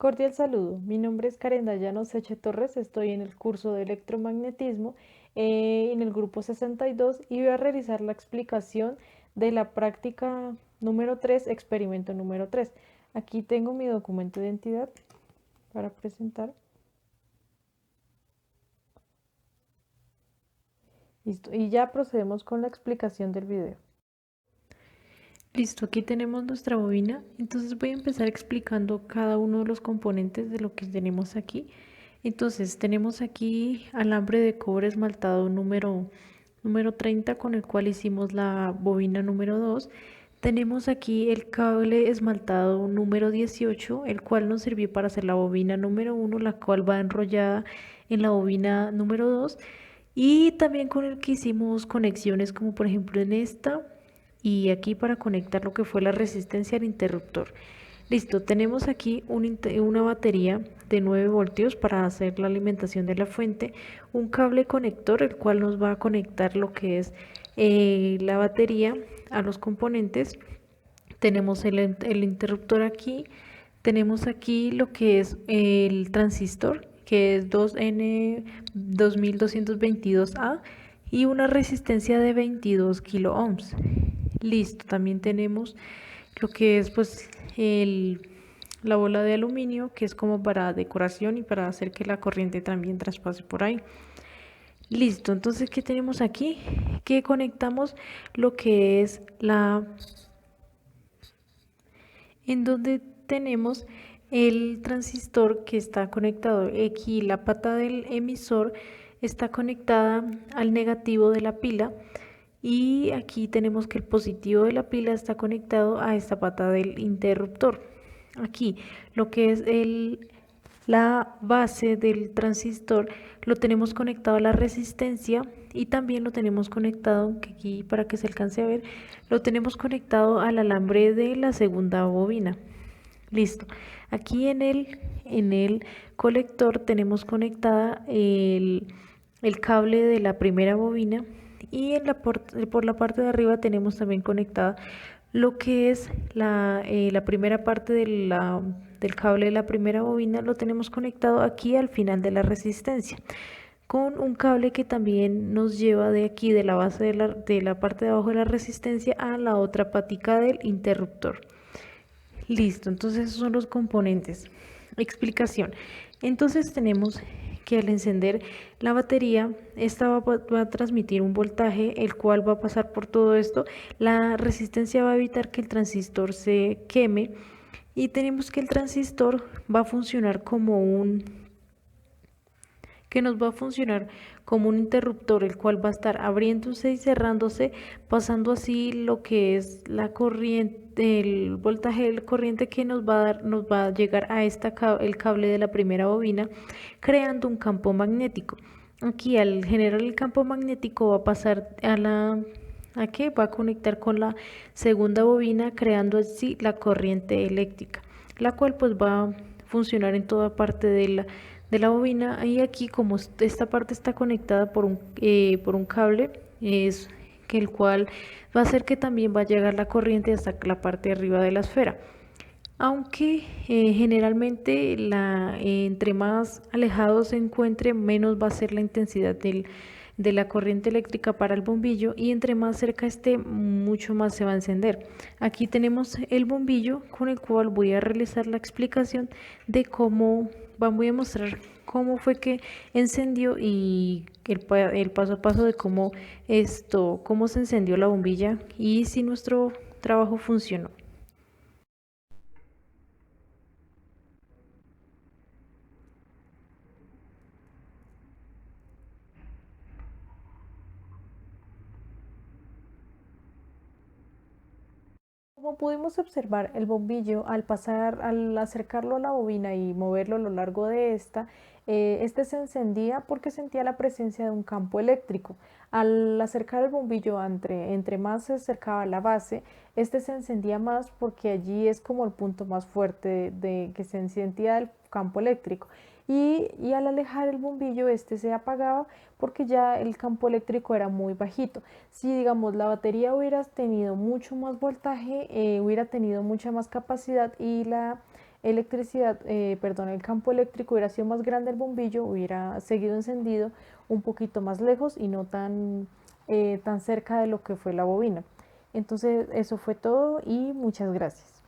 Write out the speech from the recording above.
Cordial saludo, mi nombre es Karen Dayano Seche Torres, estoy en el curso de electromagnetismo en el grupo 62 y voy a realizar la explicación de la práctica número 3, experimento número 3. Aquí tengo mi documento de identidad para presentar. Listo, y ya procedemos con la explicación del video. Listo, aquí tenemos nuestra bobina, entonces voy a empezar explicando cada uno de los componentes de lo que tenemos aquí. Entonces tenemos aquí alambre de cobre esmaltado número 30 con el cual hicimos la bobina número 2. Tenemos aquí el cable esmaltado número 18, el cual nos sirvió para hacer la bobina número 1, la cual va enrollada en la bobina número 2. Y también con el que hicimos conexiones como por ejemplo en esta y aquí para conectar lo que fue la resistencia al interruptor. Listo, tenemos aquí una batería de 9 voltios para hacer la alimentación de la fuente, un cable conector el cual nos va a conectar lo que es la batería a los componentes. Tenemos el interruptor aquí, tenemos aquí lo que es el transistor que es 2N 2222A y una resistencia de 22 kilo ohms. Listo, también tenemos lo que es pues la bola de aluminio, que es como para decoración y para hacer que la corriente también traspase por ahí. Listo, entonces ¿qué tenemos aquí? Que conectamos lo que es en donde tenemos el transistor que está conectado aquí, la pata del emisor está conectada al negativo de la pila y aquí tenemos que el positivo de la pila está conectado a esta pata del interruptor. Aquí lo que es la base del transistor lo tenemos conectado a la resistencia y también lo tenemos conectado, que aquí para que se alcance a ver, lo tenemos conectado al alambre de la segunda bobina. Listo. Aquí en el colector tenemos conectada el cable de la primera bobina y por la parte de arriba tenemos también conectada lo que es la primera parte del cable de la primera bobina, lo tenemos conectado aquí al final de la resistencia con un cable que también nos lleva de aquí de la base de la parte de abajo de la resistencia a la otra patica del interruptor. Listo, entonces esos son los componentes. Explicación. Entonces tenemos que al encender la batería, esta va a transmitir un voltaje, el cual va a pasar por todo esto. La resistencia va a evitar que el transistor se queme y tenemos que el transistor va a funcionar como que nos va a funcionar como un interruptor, el cual va a estar abriéndose y cerrándose, pasando así lo que es la corriente, el voltaje de la corriente que nos va a dar, nos va a llegar a el cable de la primera bobina, creando un campo magnético. Aquí al generar el campo magnético va a pasar a que va a conectar con la segunda bobina, creando así la corriente eléctrica, la cual pues va a funcionar en toda parte de la bobina. Y aquí como esta parte está conectada por un cable, es que el cual va a hacer que también va a llegar la corriente hasta la parte de arriba de la esfera. Aunque generalmente entre más alejado se encuentre, menos va a ser la intensidad de la corriente eléctrica para el bombillo y entre más cerca esté, mucho más se va a encender. Aquí tenemos el bombillo con el cual voy a realizar la explicación de cómo, voy a mostrar cómo fue que encendió y el paso a paso de cómo se encendió la bombilla y si nuestro trabajo funcionó. Como pudimos observar, el bombillo al acercarlo a la bobina y moverlo a lo largo de esta, este se encendía porque sentía la presencia de un campo eléctrico. Al acercar el bombillo entre más se acercaba a la base, este se encendía más porque allí es como el punto más fuerte de que se sentía el campo eléctrico. Y al alejar el bombillo este se apagaba porque ya el campo eléctrico era muy bajito. Si digamos la batería hubiera tenido mucho más voltaje, hubiera tenido mucha más capacidad y electricidad, perdón, el campo eléctrico hubiera sido más grande, el bombillo hubiera seguido encendido un poquito más lejos y no tan cerca de lo que fue la bobina. Entonces eso fue todo y muchas gracias.